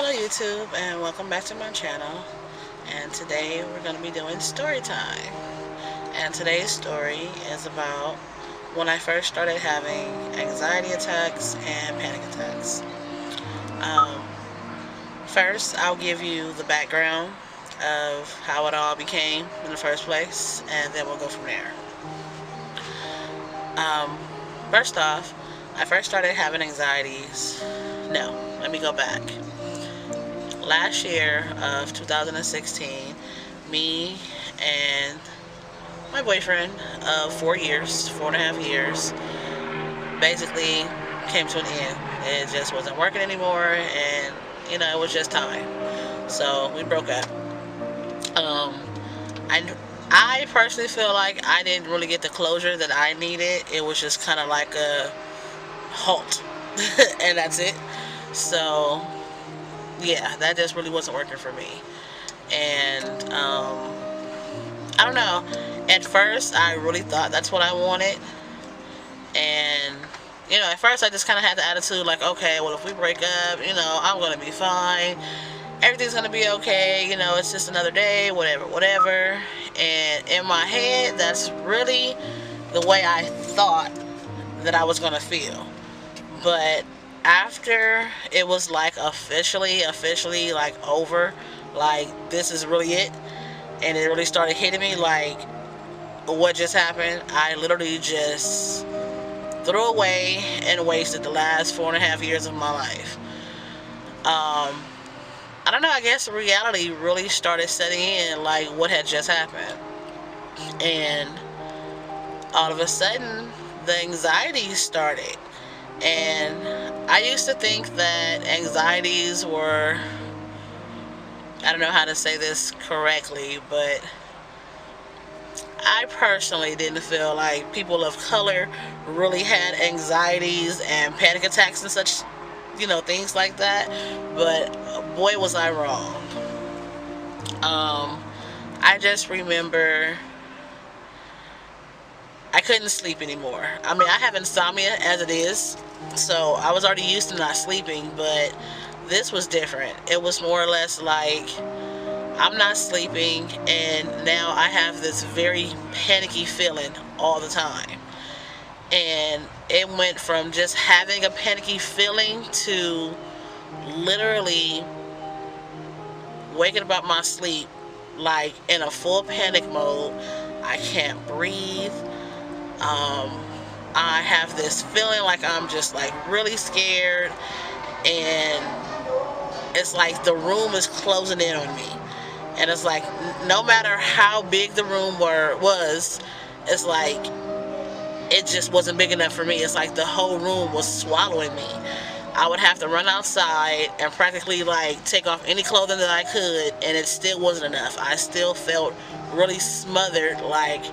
Hello YouTube and welcome back to my channel, and today we're going to be doing story time. And today's story is about when I first started having anxiety attacks and panic attacks. Um, First, I'll give you the background of how it all became in the first place, and then we'll go from there. Um, First off, I first started having anxieties. No, let me go back. Last year of 2016, me and my boyfriend of 4 years, 4.5 years, basically came to an end. It just wasn't working anymore, and it was just time. So we broke up. Um, I I personally feel like I didn't really get the closure that I needed. It was just kind of like a halt, and that's it. So yeah, that just really wasn't working for me. And I don't know. At first, I really thought that's what I wanted. And at first I just kind of had the attitude like, okay, well, if we break up, I'm gonna be fine. Everything's gonna be okay. It's just another day, whatever, whatever. And in my head, that's really the way I thought that I was gonna feel. But after it was like officially like over, like this is really it, and it really started hitting me like what just happened, I literally just threw away and wasted the last 4.5 years of my life. I don't know, I guess reality really started setting in, like what had just happened. And all of a sudden, the anxiety started. And I used to think that anxieties were, I don't know how to say this correctly, but I personally didn't feel like people of color really had anxieties and panic attacks and such, things like that. But boy, was I wrong. I just remember I couldn't sleep anymore. I mean, I have insomnia as it is, so I was already used to not sleeping, but this was different. It was more or less like I'm not sleeping, and now I have this very panicky feeling all the time. And it went from just having a panicky feeling to literally waking up out my sleep like in a full panic mode. I can't breathe. I have this feeling like I'm just like really scared, and it's like the room is closing in on me. And it's like no matter how big the room was, it's like it just wasn't big enough for me. It's like the whole room was swallowing me. I would have to run outside and practically like take off any clothing that I could, and it still wasn't enough. I still felt really smothered, like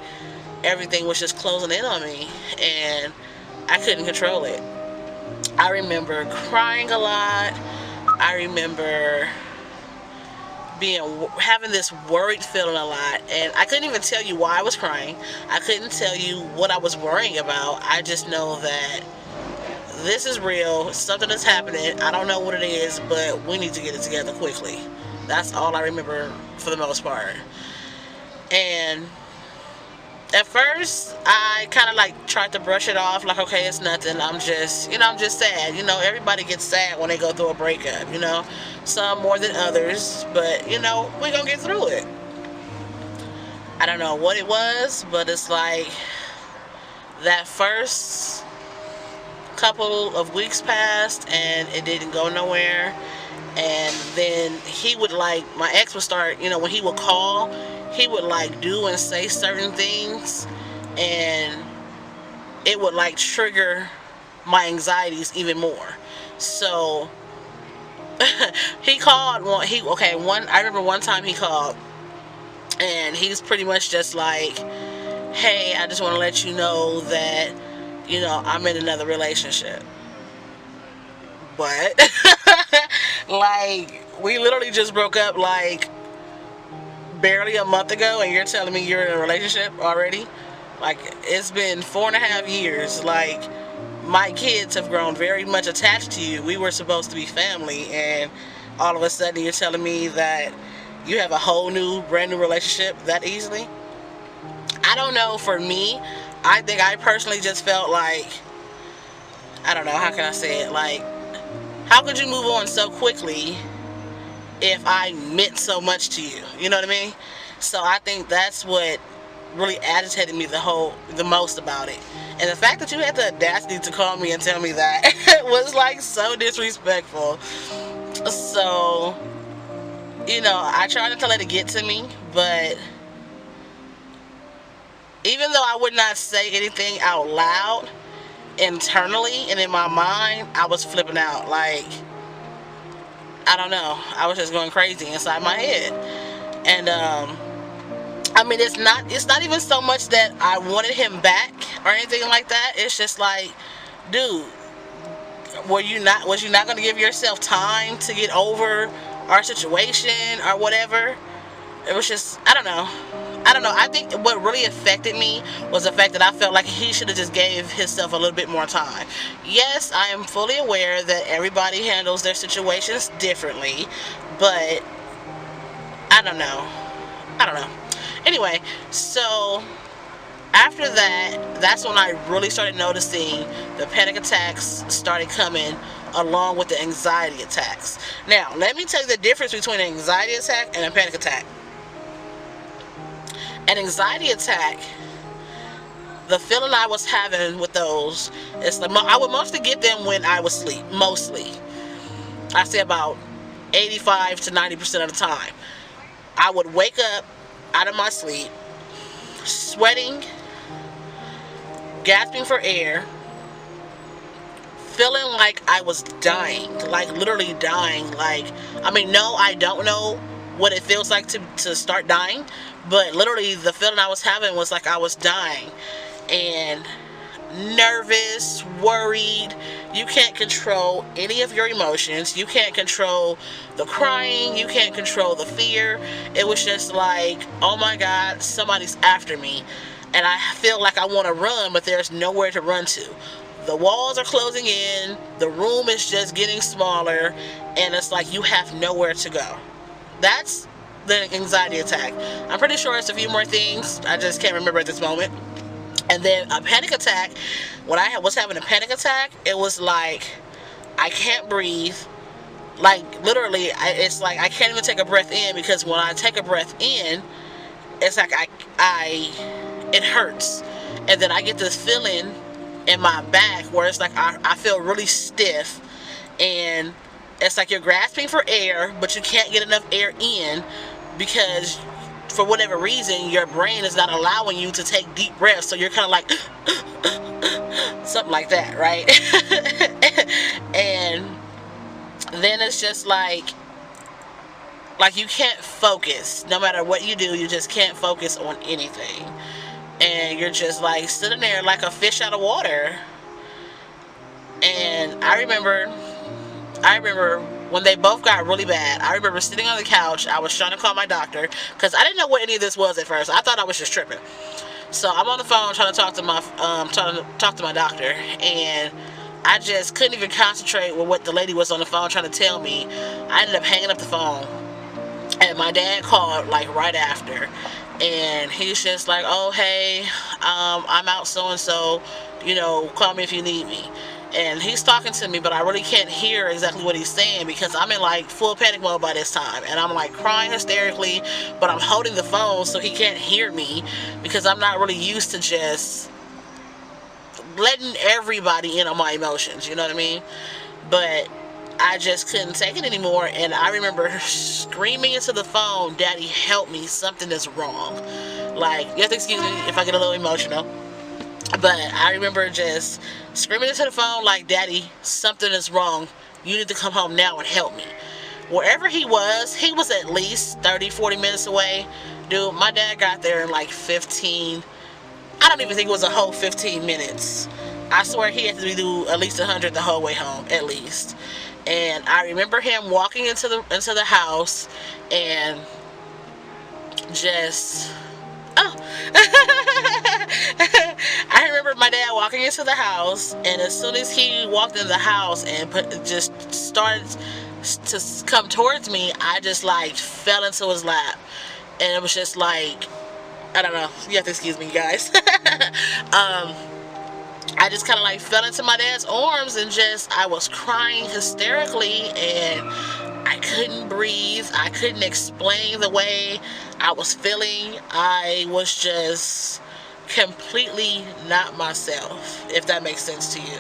everything was just closing in on me, and I couldn't control it. I remember crying a lot. I remember having this worried feeling a lot, and I couldn't even tell you why I was crying. I couldn't tell you what I was worrying about. I just know that this is real. Something is happening. I don't know what it is, but we need to get it together quickly. That's all I remember for the most part. And at first, I kind of like tried to brush it off, like, okay, it's nothing. I'm just sad. Everybody gets sad when they go through a breakup, Some more than others, but, we're gonna get through it. I don't know what it was, but it's like that first couple of weeks passed, and it didn't go nowhere. And then my ex would start, when he would call, he would like do and say certain things, and it would like trigger my anxieties even more. So he called I remember one time he called, and he's pretty much just like, hey, I just want to let you know that I'm in another relationship. But like, we literally just broke up like barely a month ago, and you're telling me you're in a relationship already? Like, it's been 4.5 years. Like, my kids have grown very much attached to you. We were supposed to be family, and all of a sudden you're telling me that you have a whole new, brand new relationship that easily. I don't know. For me, I think I personally just felt like, I don't know, how can I say it? Like, how could you move on so quickly if I meant so much to you? You know what I mean? So I think that's what really agitated me the most about it. And the fact that you had the audacity to call me and tell me that was like so disrespectful. So, I try not to let it get to me, but even though I would not say anything out loud, internally and in my mind, I was flipping out. Like, I don't know. I was just going crazy inside my head. And I mean, it's not even so much that I wanted him back or anything like that. It's just like, dude, was you not going to give yourself time to get over our situation or whatever? It was just, I don't know. I think what really affected me was the fact that I felt like he should have just gave himself a little bit more time. Yes, I am fully aware that everybody handles their situations differently, but I don't know. Anyway, so after that, that's when I really started noticing the panic attacks started coming along with the anxiety attacks. Now, let me tell you the difference between an anxiety attack and a panic attack. An anxiety attack, the feeling I was having with those, is like I would mostly get them when I was asleep. Mostly, I say about 85 to 90% of the time, I would wake up out of my sleep, sweating, gasping for air, feeling like I was dying, like literally dying. Like, I mean, no, I don't know what it feels like to start dying, but literally the feeling I was having was like I was dying. And nervous, worried. You can't control any of your emotions. You can't control the crying. You can't control the fear. It was just like, oh my God, somebody's after me. And I feel like I want to run, but there's nowhere to run to. The walls are closing in. The room is just getting smaller. And it's like you have nowhere to go. That's the anxiety attack. I'm pretty sure it's a few more things. I just can't remember at this moment. And then a panic attack, when I was having a panic attack, it was like I can't breathe. Like literally, it's like I can't even take a breath in, because when I take a breath in, it's like it hurts. And then I get this feeling in my back where it's like I feel really stiff, and it's like you're grasping for air, but you can't get enough air in because for whatever reason your brain is not allowing you to take deep breaths. So you're kind of like something like that, right? And then it's just like you can't focus. No matter what you do, you just can't focus on anything. And you're just like sitting there like a fish out of water. And I remember when they both got really bad. I remember sitting on the couch. I was trying to call my doctor because I didn't know what any of this was at first. I thought I was just tripping. So I'm on the phone trying to talk to my doctor, and I just couldn't even concentrate with what the lady was on the phone trying to tell me. I ended up hanging up the phone, and my dad called like right after, and he's just like, "Oh hey, I'm out so and so. Call me if you need me." And he's talking to me, but I really can't hear exactly what he's saying because I'm in like full panic mode by this time. And I'm like crying hysterically, but I'm holding the phone so he can't hear me because I'm not really used to just letting everybody in on my emotions, you know what I mean? But I just couldn't take it anymore. And I remember screaming into the phone, "Daddy, help me, something is wrong." Like, you have to excuse me if I get a little emotional. But I remember just screaming into the phone like, "Daddy, something is wrong. You need to come home now and help me." Wherever he was at least 30, 40 minutes away. Dude, my dad got there in like 15. I don't even think it was a whole 15 minutes. I swear he had to do at least 100 the whole way home, at least. And I remember him walking into the house and just... Oh. I remember my dad walking into the house, and as soon as he walked in the house and just started to come towards me, I just like fell into his lap, and it was just like, I don't know. You have to excuse me, guys. I just kind of like fell into my dad's arms, and just I was crying hysterically, and I couldn't breathe. I couldn't explain the way I was feeling. I was just completely not myself, if that makes sense to you.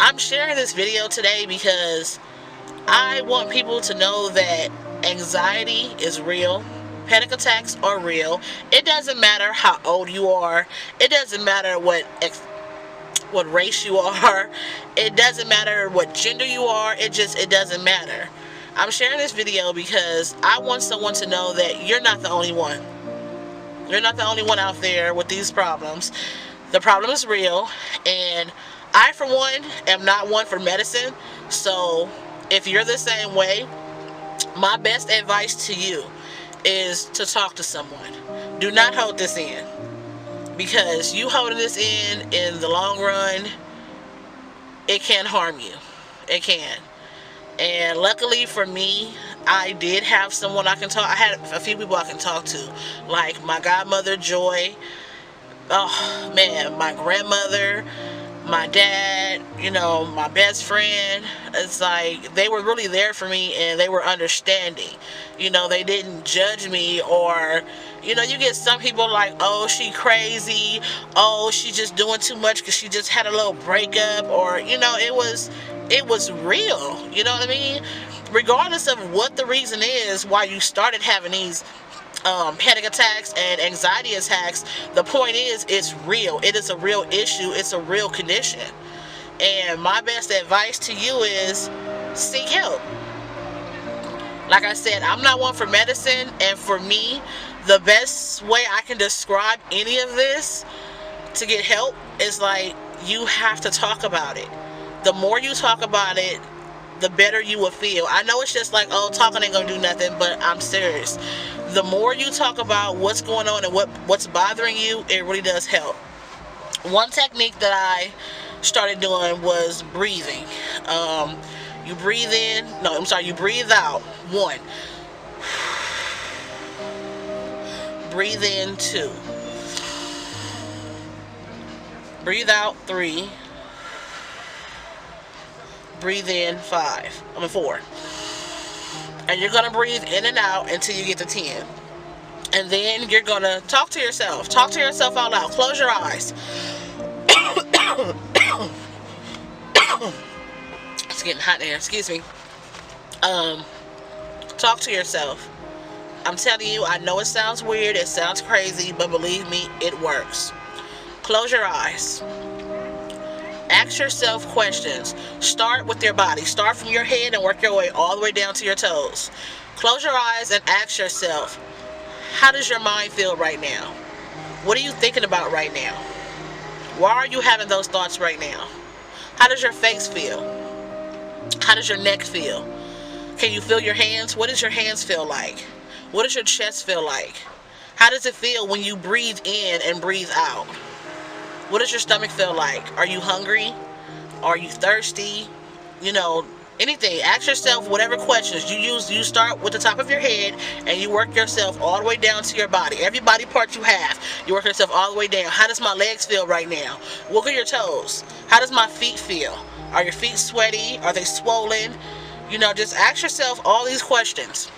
I'm sharing this video today because I want people to know that anxiety is real. Panic attacks are real. It doesn't matter how old you are. It doesn't matter what race you are. It doesn't matter what gender you are. It doesn't matter. I'm sharing this video because I want someone to know that you're not the only one. You're not the only one out there with these problems. The problem is real, and I, for one, am not one for medicine. So if you're the same way, my best advice to you is to talk to someone. Do not hold this in, because you holding this in the long run, it can harm you. It can. And luckily for me, I did have someone I can talk. I had a few people I can talk to, like my godmother Joy. Oh man, my grandmother, my dad, my best friend. It's like they were really there for me, and they were understanding. They didn't judge me, or you get some people like, oh, she crazy, oh, she just doing too much because she just had a little breakup, or it was real. You know what I mean? Regardless of what the reason is why you started having these panic attacks and anxiety attacks, the point is, it's real. It is a real issue. It's a real condition. And my best advice to you is seek help. Like I said, I'm not one for medicine, and for me, the best way I can describe any of this to get help is like, you have to talk about it. The more you talk about it, the better you will feel. I know it's just like, oh, talking ain't gonna do nothing, but I'm serious. The more you talk about what's going on and what's bothering you, it really does help. One technique that I started doing was breathing. You breathe in, you breathe out, 1. Breathe in, 2. Breathe out, 3. Breathe in, 4. And you're gonna breathe in and out until you get to 10. And then you're gonna talk to yourself. Talk to yourself out loud. Close your eyes. It's getting hot in here. Excuse me. Talk to yourself. I'm telling you, I know it sounds weird. It sounds crazy, but believe me, it works. Close your eyes. Ask yourself questions. Start with your body. Start from your head and work your way all the way down to your toes. Close your eyes and ask yourself, how does your mind feel right now? What are you thinking about right now? Why are you having those thoughts right now? How does your face feel? How does your neck feel? Can you feel your hands? What does your hands feel like? What does your chest feel like? How does it feel when you breathe in and breathe out? What does your stomach feel like? Are you hungry? Are you thirsty? Anything. Ask yourself whatever questions you use. You start with the top of your head and you work yourself all the way down to your body. Every body part you have, you work yourself all the way down. How does my legs feel right now? Wiggle your toes. How does my feet feel? Are your feet sweaty? Are they swollen? Just ask yourself all these questions.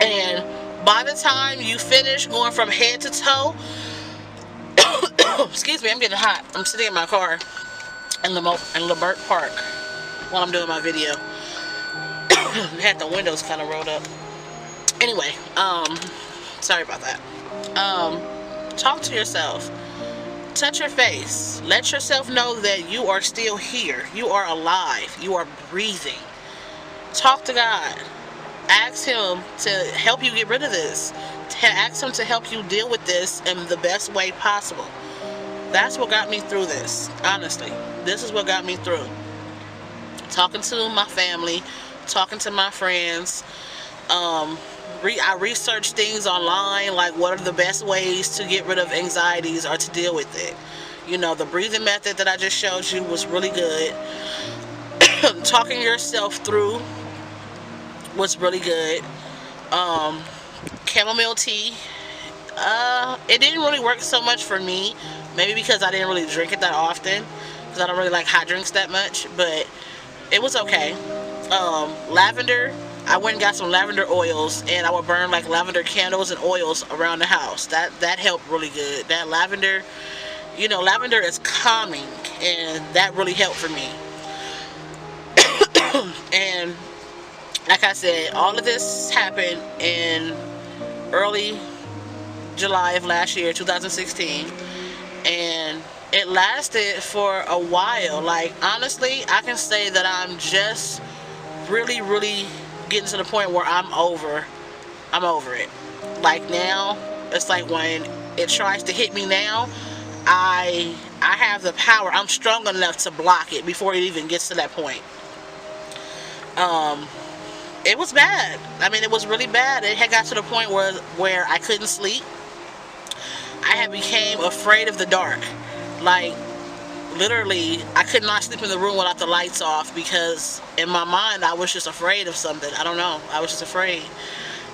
And by the time you finish going from head to toe, excuse me, I'm getting hot. I'm sitting in my car in Lamert Park while I'm doing my video. Had the windows kind of rolled up. Anyway, sorry about that. Talk to yourself. Touch your face. Let yourself know that you are still here. You are alive. You are breathing. Talk to God. Ask Him to help you get rid of this. Ask Him to help you deal with this in the best way possible. That's what got me through this. Honestly, this is what got me through. Talking to my family, talking to my friends. I researched things online, like what are the best ways to get rid of anxieties or to deal with it. The breathing method that I just showed you was really good. talking yourself through was really good. Chamomile tea, it didn't really work so much for me, maybe because I didn't really drink it that often, because I don't really like hot drinks that much, but it was okay. Lavender, I went and got some lavender oils, and I would burn like lavender candles and oils around the house. That helped really good. That lavender, you know, lavender is calming, and that really helped for me. And like I said, all of this happened in early July of last year, 2016, and it lasted for a while. Like, honestly, I can say that I'm just really getting to the point where I'm over it. Like, now it's like when it tries to hit me now, I have the power. I'm strong enough to block it before it even gets to that point. It was bad. I mean, it was really bad. It had got to the point where I couldn't sleep. I had became afraid of the dark. Like, literally, I could not sleep in the room without the lights off, because in my mind I was just afraid of something. I don't know. I was just afraid.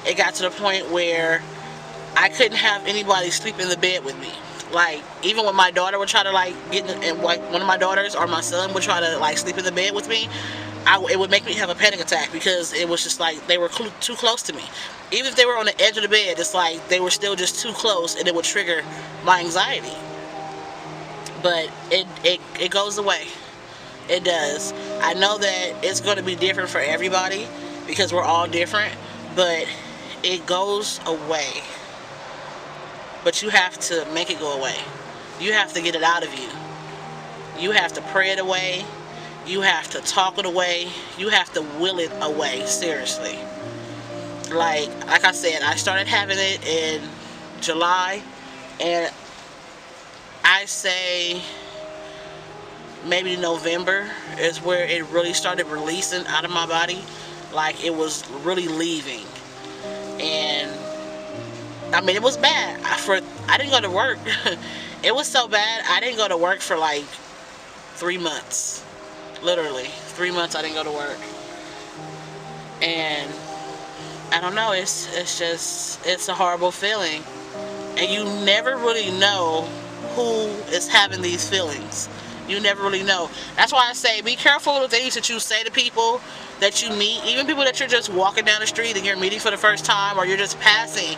It got to the point where I couldn't have anybody sleep in the bed with me. Like, even when my daughter would try to like get in, and like one of my daughters or my son would try to like sleep in the bed with me, it would make me have a panic attack, because it was just like they were too close to me. Even if they were on the edge of the bed, it's like they were still just too close, and it would trigger my anxiety. But it goes away. It does. I know that it's going to be different for everybody, because we're all different, but it goes away. But you have to make it go away. You have to get it out of you. You have to pray it away. You have to talk it away. You have to will it away, seriously. Like I said, I started having it in July, and I say maybe November is where it really started releasing out of my body. Like, it was really leaving. And I mean, it was bad. I didn't go to work. It was so bad, I didn't go to work for like 3 months. Literally 3 months I didn't go to work. And I don't know, it's a horrible feeling, and you never really know who is having these feelings. You never really know. That's why I say be careful of the things that you say to people that you meet, even people that you're just walking down the street and you're meeting for the first time, or you're just passing.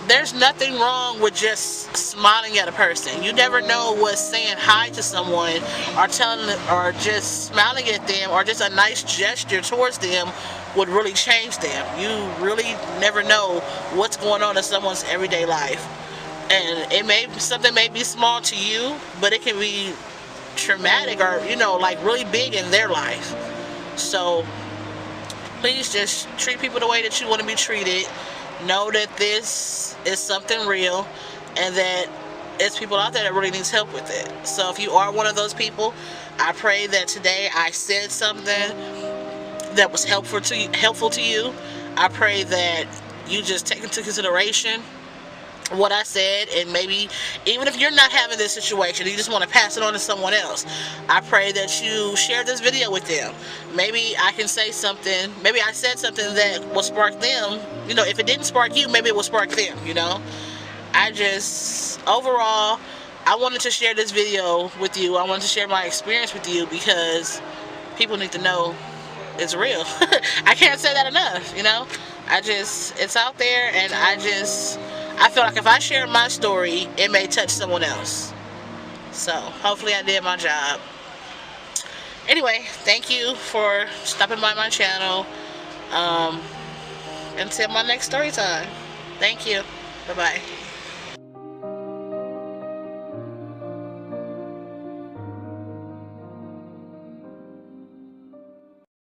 There's nothing wrong with just smiling at a person. You never know what saying hi to someone, or telling them, or just smiling at them, or just a nice gesture towards them would really change them. You really never know what's going on in someone's everyday life. And something may be small to you, but it can be traumatic, or, you know, like really big in their life. So please just treat people the way that you want to be treated. Know that this is something real, and that it's people out there that really needs help with it. So if you are one of those people, I pray that today I said something that was helpful to you. I pray that you just take into consideration what I said, and maybe even if you're not having this situation, you just want to pass it on to someone else, I pray that you share this video with them. Maybe I can say something, maybe I said something that will spark them. You know, if it didn't spark you, maybe it will spark them, you know. Overall, I wanted to share this video with you. I wanted to share my experience with you, because people need to know it's real. I can't say that enough, you know. It's out there, and I feel like if I share my story, it may touch someone else. So hopefully I did my job. Anyway, thank you for stopping by my channel. Until my next story time. Thank you. Bye-bye.